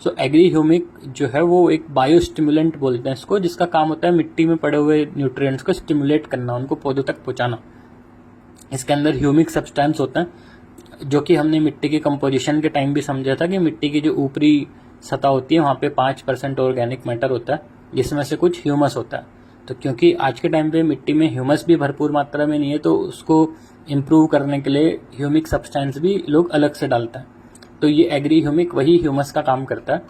सो agree humic जो है वो एक बायो स्टिमुलेंट बोलते हैं इसको, जिसका काम होता है मिट्टी में पड़े हुए न्यूट्रिएंट्स को स्टिमुलेट करना, उनको पौधों तक पहुंचाना। इसके अंदर ह्यूमिक सब्सटेंस होता है जो कि हमने मिट्टी के कंपोजिशन के टाइम भी समझा था कि मिट्टी की जो ऊपरी सतह होती है वहाँ पे 5% ऑर्गेनिक मैटर होता है, जिसमें से कुछ ह्यूमस होता है। तो क्योंकि आज के टाइम पे मिट्टी में ह्यूमस भी भरपूर मात्रा में नहीं है, तो उसको इम्प्रूव करने के लिए ह्यूमिक सब्सटेंस भी लोग अलग से डालते हैं। तो ये एग्री ह्यूमिक वही ह्यूमस का काम करता है।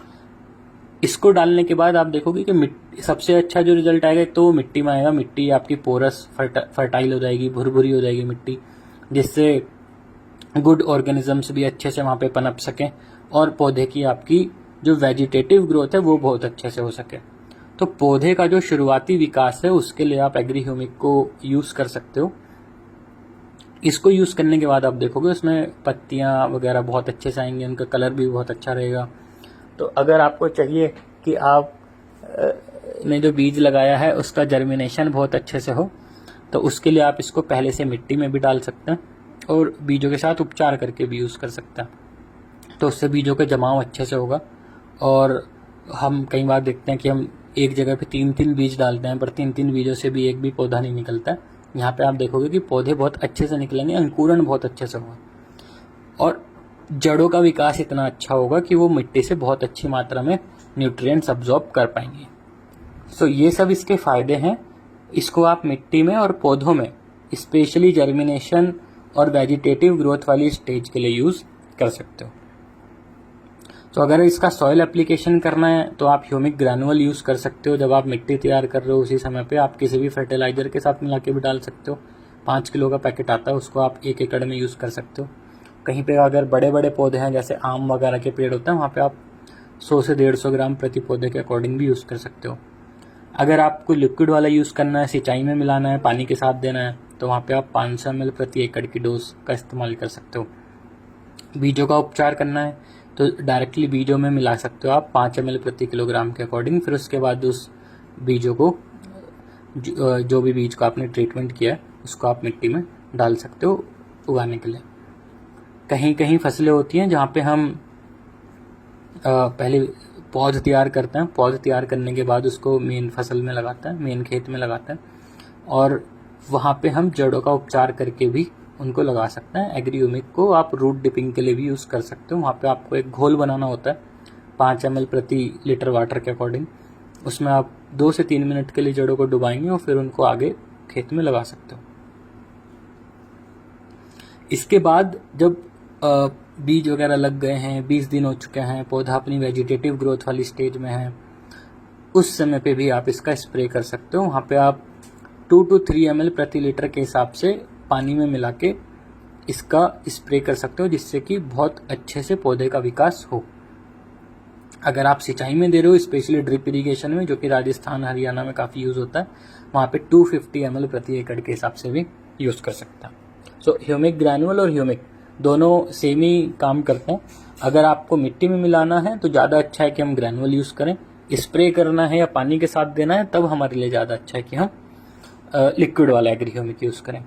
इसको डालने के बाद आप देखोगे कि सबसे अच्छा जो रिजल्ट आएगा तो मिट्टी में आएगा। मिट्टी आपकी पोरस फर्टाइल हो जाएगी, भुरभुरी हो जाएगी मिट्टी, जिससे गुड ऑर्गेनिजम्स भी अच्छे से वहाँ पे पनप सकें और पौधे की आपकी जो वेजिटेटिव ग्रोथ है वो बहुत अच्छे से हो सके। तो पौधे का जो शुरुआती विकास है उसके लिए आप एग्री ह्यूमिक को यूज कर सकते हो। इसको यूज करने के बाद आप देखोगे उसमें पत्तियां वगैरह बहुत अच्छे से आएंगे, उनका कलर भी बहुत अच्छा रहेगा। तो अगर आपको चाहिए कि आप ने जो बीज लगाया है उसका जर्मिनेशन बहुत अच्छे से हो, तो उसके लिए आप इसको पहले से मिट्टी में भी डाल सकते हैं और बीजों के साथ उपचार करके भी यूज कर सकते हैं। तो उससे बीजों का जमाव अच्छे से होगा। और हम कई बार देखते हैं कि हम एक जगह पे 3-3 बीज डालते हैं, पर 3-3 बीजों से भी एक भी पौधा नहीं निकलता है। यहाँ पे आप देखोगे कि पौधे बहुत अच्छे से निकलेंगे, अंकुरण बहुत अच्छे से होगा और जड़ों का विकास इतना अच्छा होगा कि वो मिट्टी से बहुत अच्छी मात्रा में न्यूट्रिएंट्स अब्जॉर्ब कर पाएंगे। सो ये सब इसके फायदे हैं। इसको आप मिट्टी में और पौधों में स्पेशली जर्मिनेशन और वेजिटेटिव ग्रोथ वाली स्टेज के लिए यूज कर सकते हो। तो अगर इसका सॉइल एप्लीकेशन करना है तो आप ह्यूमिक ग्रैनुअल यूज कर सकते हो। जब आप मिट्टी तैयार कर रहे हो उसी समय पे आप किसी भी फर्टिलाइजर के साथ मिला के भी डाल सकते हो। 5 किलो का पैकेट आता है, उसको आप 1 एकड़ में यूज कर सकते हो। कहीं पे अगर बड़े बड़े पौधे हैं जैसे आम वगैरह के पेड़ होते हैं, वहाँ पे आप 100 से 150 ग्राम प्रति पौधे के अकॉर्डिंग भी यूज कर सकते हो। अगर आपको लिक्विड वाला यूज करना है, सिंचाई में मिलाना है, पानी के साथ देना है, तो वहाँ पे आप 500 ml प्रति एकड़ की डोज का इस्तेमाल कर सकते हो। बीजों का उपचार करना है तो डायरेक्टली बीजों में मिला सकते हो आप 5 ml प्रति किलोग्राम के अकॉर्डिंग। फिर उसके बाद उस बीजों को जो भी बीज को आपने ट्रीटमेंट किया है उसको आप मिट्टी में डाल सकते हो उगाने के लिए। कहीं कहीं फसलें होती हैं जहाँ पे हम पहले पौध तैयार करते हैं, पौध तैयार करने के बाद उसको मेन फसल में लगाते हैं, मेन खेत में लगाते हैं और वहाँ पे हम जड़ों का उपचार करके भी उनको लगा सकते हैं। एग्री ह्यूमिक को आप रूट डिपिंग के लिए भी यूज़ कर सकते हो। वहाँ पे आपको एक घोल बनाना होता है 5 ml प्रति लीटर वाटर के अकॉर्डिंग। उसमें आप 2 से 3 मिनट के लिए जड़ों को डुबाएंगे और फिर उनको आगे खेत में लगा सकते हो। इसके बाद जब बीज वगैरह लग गए हैं, 20 दिन हो चुके हैं, पौधा अपनी वेजिटेटिव ग्रोथ वाली स्टेज में है, उस समय पे भी आप इसका स्प्रे कर सकते हो। वहाँ पे आप 2 to 3 ml प्रति लीटर के हिसाब से पानी में मिला के इसका स्प्रे कर सकते हो, जिससे कि बहुत अच्छे से पौधे का विकास हो। अगर आप सिंचाई में दे रहे हो, स्पेशली ड्रिप इरिगेशन में, जो कि राजस्थान हरियाणा में काफ़ी यूज़ होता है, वहाँ पे 250 ml प्रति एकड़ के हिसाब से भी यूज़ कर सकते हैं। सो ह्यूमिक ग्रैनुअल और ह्यूमिक दोनों सेम ही काम करते हैं। अगर आपको मिट्टी में मिलाना है तो ज़्यादा अच्छा है कि हम ग्रैनुअल यूज़ करें। स्प्रे करना है या पानी के साथ देना है तब हमारे लिए ज़्यादा अच्छा है कि हम लिक्विड वाला एग्री ह्यूमिक यूज़ करें।